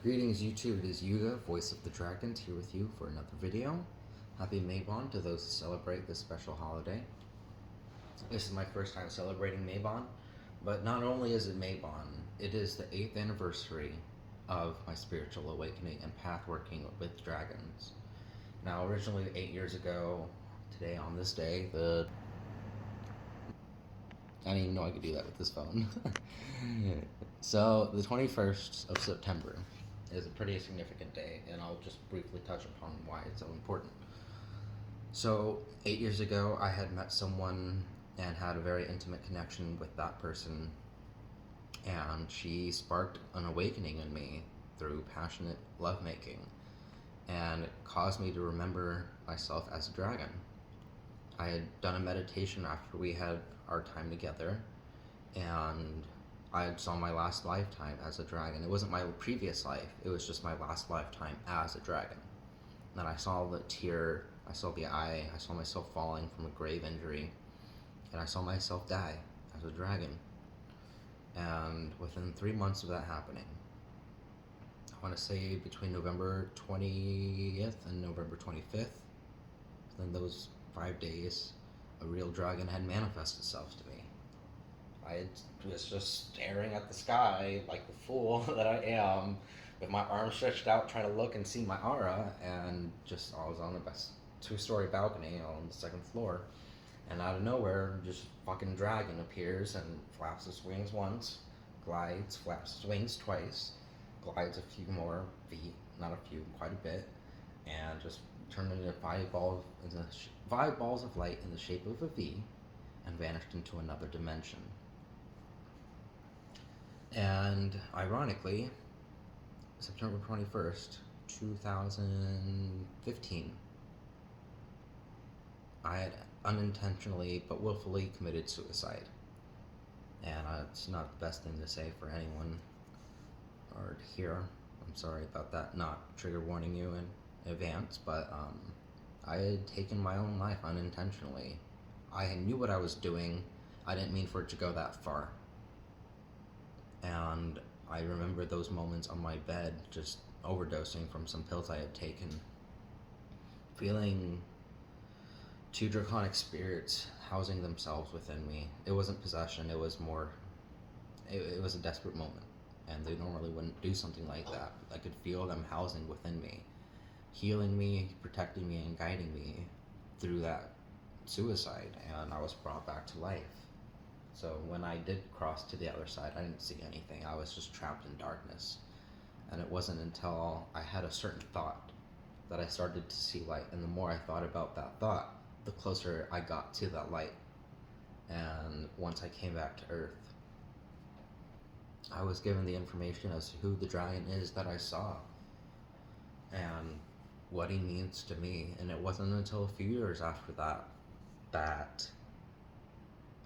Greetings YouTube, it is Yuga, voice of the dragons, here with you for another video. Happy Mabon to those who celebrate this special holiday. This is my first time celebrating Mabon, but not only is it Mabon, it is the 8th anniversary of my spiritual awakening and path working with dragons. Now originally 8 years ago, today on this day, I didn't even know I could do that with this phone. So the 21st of September is a pretty significant day, and I'll just briefly touch upon why it's so important. So 8 years ago, I had met someone and had a very intimate connection with that person, and she sparked an awakening in me through passionate lovemaking, and it caused me to remember myself as a dragon. I had done a meditation after we had our time together, and I saw my last lifetime as a dragon. It wasn't my previous life, it was just my last lifetime as a dragon. And I saw the tear, I saw the eye, I saw myself falling from a grave injury, and I saw myself die as a dragon. And within 3 months of that happening, I want to say between November 20th and November 25th, within those 5 days, a real dragon had manifested itself to me. I was just staring at the sky like the fool that I am, with my arms stretched out trying to look and see my aura, and just I was on a 2-story balcony on the 2nd floor, and out of nowhere, just fucking dragon appears and flaps its wings once, glides, flaps its wings twice, glides a few more feet, not a few, quite a bit, and just turned into 5 balls of light in the shape of a V, and vanished into another dimension. And ironically, September 21st, 2015, I had unintentionally but willfully committed suicide. And it's not the best thing to say for anyone or to hear. I'm sorry about that, not trigger warning you in advance, but I had taken my own life unintentionally. I knew what I was doing, I didn't mean for it to go that far. And I remember those moments on my bed, just overdosing from some pills I had taken, feeling 2 draconic spirits housing themselves within me. It wasn't possession, it was more, it was a desperate moment, and they normally wouldn't do something like that. I could feel them housing within me, healing me, protecting me, and guiding me through that suicide, and I was brought back to life. So when I did cross to the other side, I didn't see anything. I was just trapped in darkness. And it wasn't until I had a certain thought that I started to see light. And the more I thought about that thought, the closer I got to that light. And once I came back to Earth, I was given the information as to who the dragon is that I saw, and what he means to me. And it wasn't until a few years after that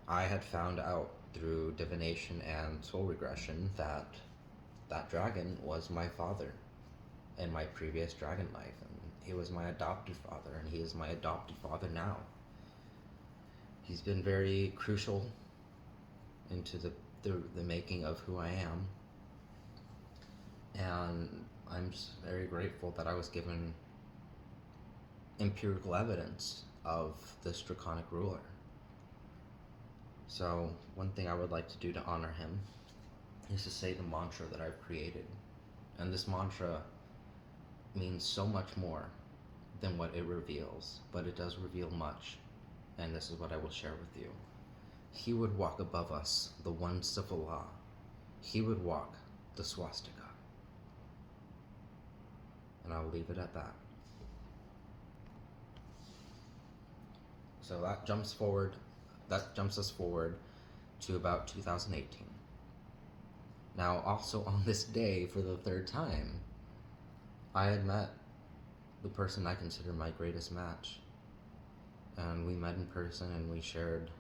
I had found out through divination and soul regression that that dragon was my father in my previous dragon life, and he was my adopted father, and he is my adopted father now. He's been very crucial into the making of who I am, and I'm just very grateful that I was given empirical evidence of this draconic ruler. So one thing I would like to do to honor him is to say the mantra that I've created. And this mantra means so much more than what it reveals, but it does reveal much. And this is what I will share with you. He would walk above us, the one civil law. He would walk the swastika. And I'll leave it at that. So that jumps us forward to about 2018. Now, also on this day, for the 3rd time, I had met the person I consider my greatest match. And we met in person, and we shared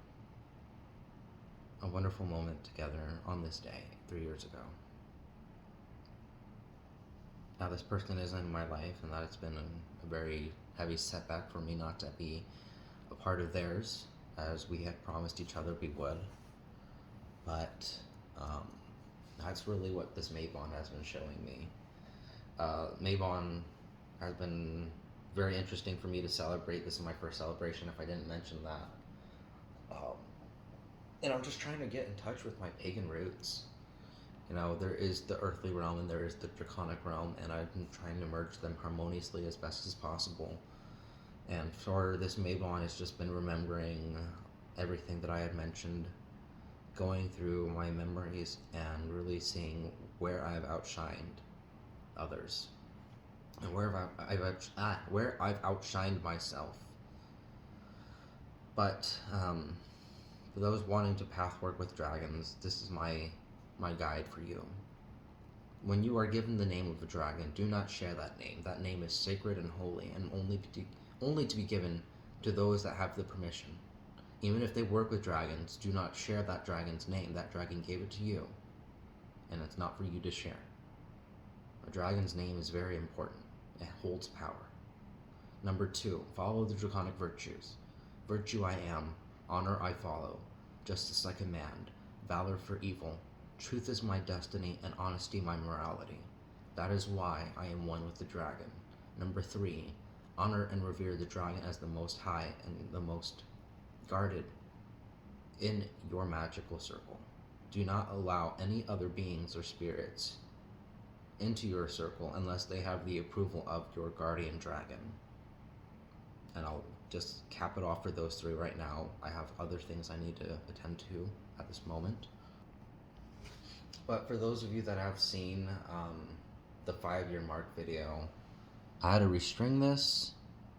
a wonderful moment together on this day 3 years ago. Now, this person is in my life, and that it's been a very heavy setback for me not to be a part of theirs, as we had promised each other we would. But that's really what this Mabon has been showing me. Mabon has been very interesting for me to celebrate. This is my first celebration, if I didn't mention that. Um, and I'm just trying to get in touch with my pagan roots. You know, there is the earthly realm and there is the draconic realm, and I've been trying to merge them harmoniously as best as possible. And for this Mabon, it's just been remembering everything that I had mentioned, going through my memories, and really seeing where I've outshined others, and where I've outshined myself. But for those wanting to path work with dragons, this is my guide for you. When you are given the name of a dragon, do not share that name. That name is sacred and holy, and only to be given to those that have the permission. Even if they work with dragons, do not share that dragon's name. That dragon gave it to you, and it's not for you to share. A dragon's name is very important. It holds power. Number 2, follow the draconic virtues. Virtue I am, honor I follow, justice I command, valor for evil, truth is my destiny, and honesty my morality. That is why I am one with the dragon. Number 3, honor and revere the dragon as the most high and the most guarded in your magical circle. Do not allow any other beings or spirits into your circle unless they have the approval of your guardian dragon. And I'll just cap it off for those 3 right now. I have other things I need to attend to at this moment. But for those of you that have seen the 5-year mark video, I had to restring this.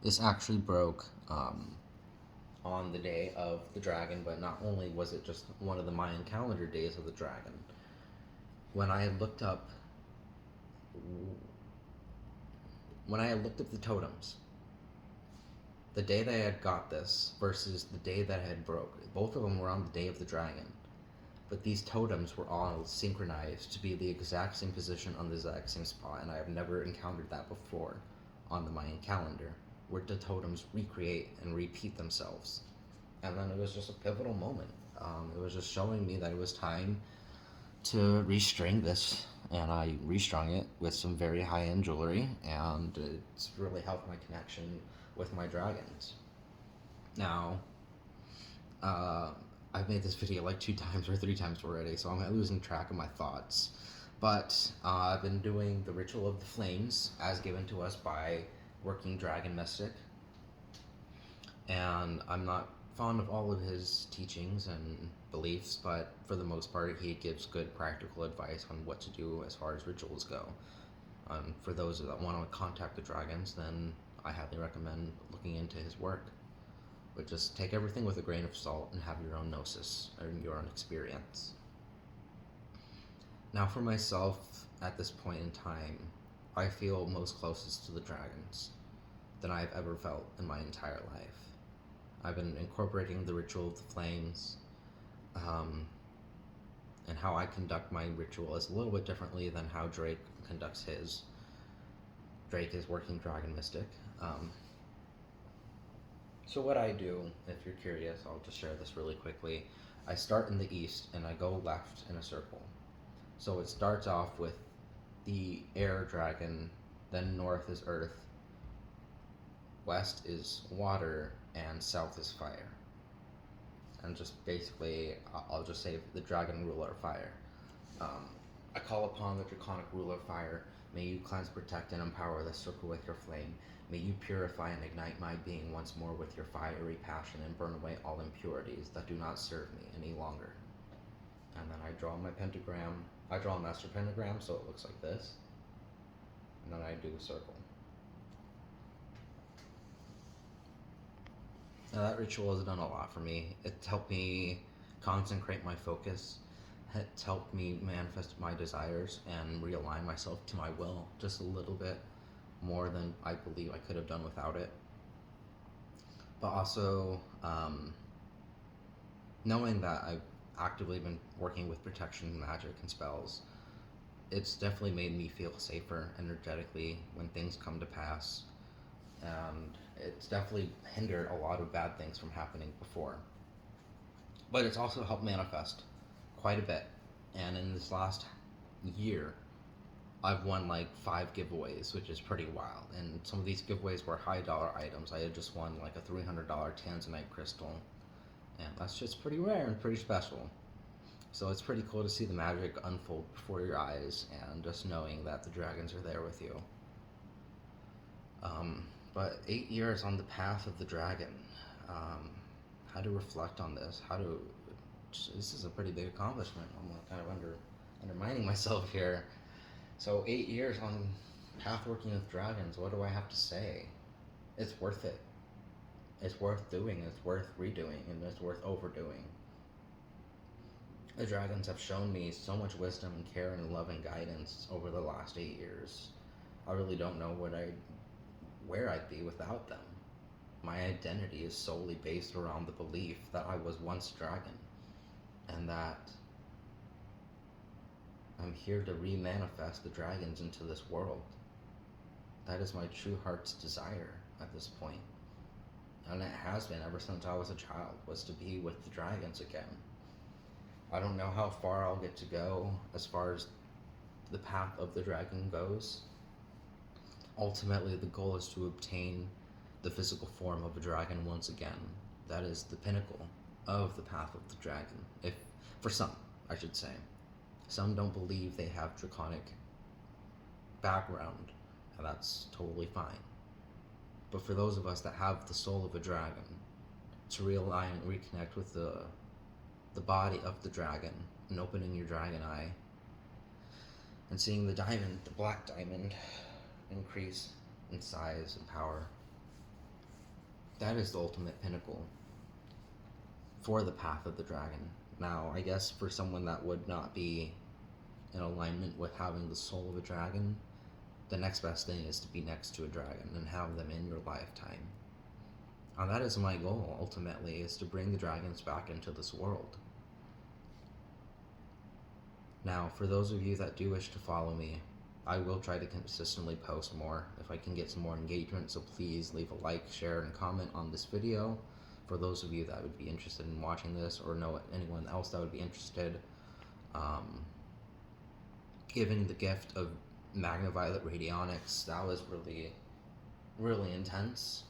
This actually broke on the day of the dragon, but not only was it just one of the Mayan calendar days of the dragon. When I had looked up the totems, the day that I had got this versus the day that I had broke, both of them were on the day of the dragon. But these totems were all synchronized to be the exact same position on the exact same spot, and I have never encountered that before on the Mayan calendar, where the totems recreate and repeat themselves. And then it was just a pivotal moment. It was just showing me that it was time to restring this, and I restrung it with some very high-end jewelry, and it's really helped my connection with my dragons. Now, I've made this video like 2 times or 3 times already, so I'm losing track of my thoughts. But I've been doing the Ritual of the Flames as given to us by Working Dragon Mystic. And I'm not fond of all of his teachings and beliefs, but for the most part, he gives good practical advice on what to do as far as rituals go. For those that want to contact the dragons, then I highly recommend looking into his work. But just take everything with a grain of salt and have your own gnosis or your own experience. Now for myself, at this point in time, I feel most closest to the dragons than I've ever felt in my entire life. I've been incorporating the Ritual of the Flames, and how I conduct my ritual is a little bit differently than how Drake conducts his. Drake is Working Dragon Mystic. So what I do, if you're curious, I'll just share this really quickly. I start in the east and I go left in a circle. So it starts off with the air dragon, then north is earth, west is water, and south is fire. And just basically, I'll just say the dragon ruler of fire. I call upon the draconic ruler of fire. May you cleanse, protect, and empower the circle with your flame. May you purify and ignite my being once more with your fiery passion and burn away all impurities that do not serve me any longer. And then I draw my pentagram. I draw a master pentagram so it looks like this. And then I do a circle. Now that ritual has done a lot for me. It's helped me concentrate my focus. It's helped me manifest my desires and realign myself to my will just a little bit more than I believe I could have done without it. But also, knowing that I've actively been working with protection, magic, and spells, it's definitely made me feel safer energetically when things come to pass. And it's definitely hindered a lot of bad things from happening before. But it's also helped manifest quite a bit. And in this last year, I've won like 5 giveaways, which is pretty wild. And some of these giveaways were high dollar items. I had just won like a $300 tanzanite crystal, and that's just pretty rare and pretty special. So it's pretty cool to see the magic unfold before your eyes, and just knowing that the dragons are there with you. But 8 years on the path of the dragon. How to reflect on this? This is a pretty big accomplishment. I'm like kind of undermining myself here. So 8 years on path working with dragons. What do I have to say? It's worth it. It's worth doing. It's worth redoing, and it's worth overdoing. The dragons have shown me so much wisdom and care and love and guidance over the last 8 years. I really don't know where I'd be without them. My identity is solely based around the belief that I was once a dragon, and that I'm here to re-manifest the dragons into this world. That is my true heart's desire at this point. And it has been ever since I was a child, was to be with the dragons again. I don't know how far I'll get to go as far as the path of the dragon goes. Ultimately, the goal is to obtain the physical form of a dragon once again. That is the pinnacle of the path of the dragon. If, for some, I should say. Some don't believe they have draconic background, and that's totally fine. But for those of us that have the soul of a dragon, to realign and reconnect with the body of the dragon, and opening your dragon eye, and seeing the diamond, the black diamond, increase in size and power. That is the ultimate pinnacle for the path of the dragon. Now, I guess for someone that would not be in alignment with having the soul of a dragon, the next best thing is to be next to a dragon and have them in your lifetime. And that is my goal, ultimately, is to bring the dragons back into this world. Now, for those of you that do wish to follow me, I will try to consistently post more if I can get some more engagement, so please leave a like, share, and comment on this video. For those of you that would be interested in watching this, or know anyone else that would be interested, giving the gift of Magnaviolet Radionics, that was really, really intense.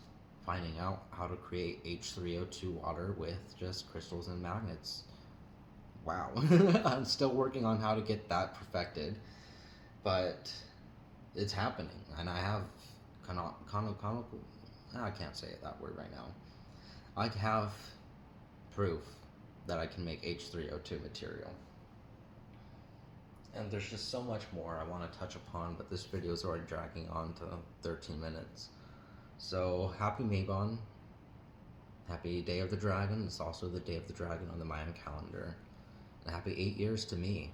Finding out how to create H3O2 water with just crystals and magnets. Wow. I'm still working on how to get that perfected, but it's happening, and I have I can't say that word right now. I have proof that I can make H3O2 material. And there's just so much more I want to touch upon, but this video is already dragging on to 13 minutes. So, happy Mabon. Happy Day of the Dragon. It's also the Day of the Dragon on the Mayan calendar. And happy 8 years to me.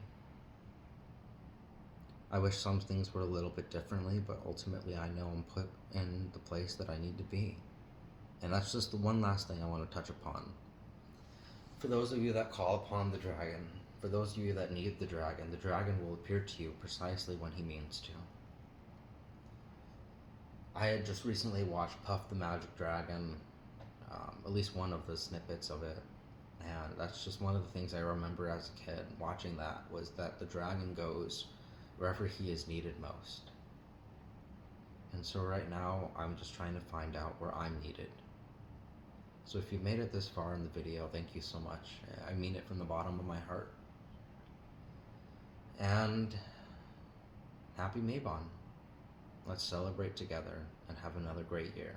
I wish some things were a little bit differently, but ultimately I know I'm put in the place that I need to be. And that's just the one last thing I want to touch upon. For those of you that call upon the dragon, for those of you that need the dragon will appear to you precisely when he means to. I had just recently watched Puff the Magic Dragon, at least one of the snippets of it, and that's just one of the things I remember as a kid watching that, was that the dragon goes wherever he is needed most. And so right now, I'm just trying to find out where I'm needed. So if you've made it this far in the video, thank you so much. I mean it from the bottom of my heart. And happy Mabon. Let's celebrate together and have another great year.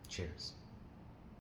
Cheers.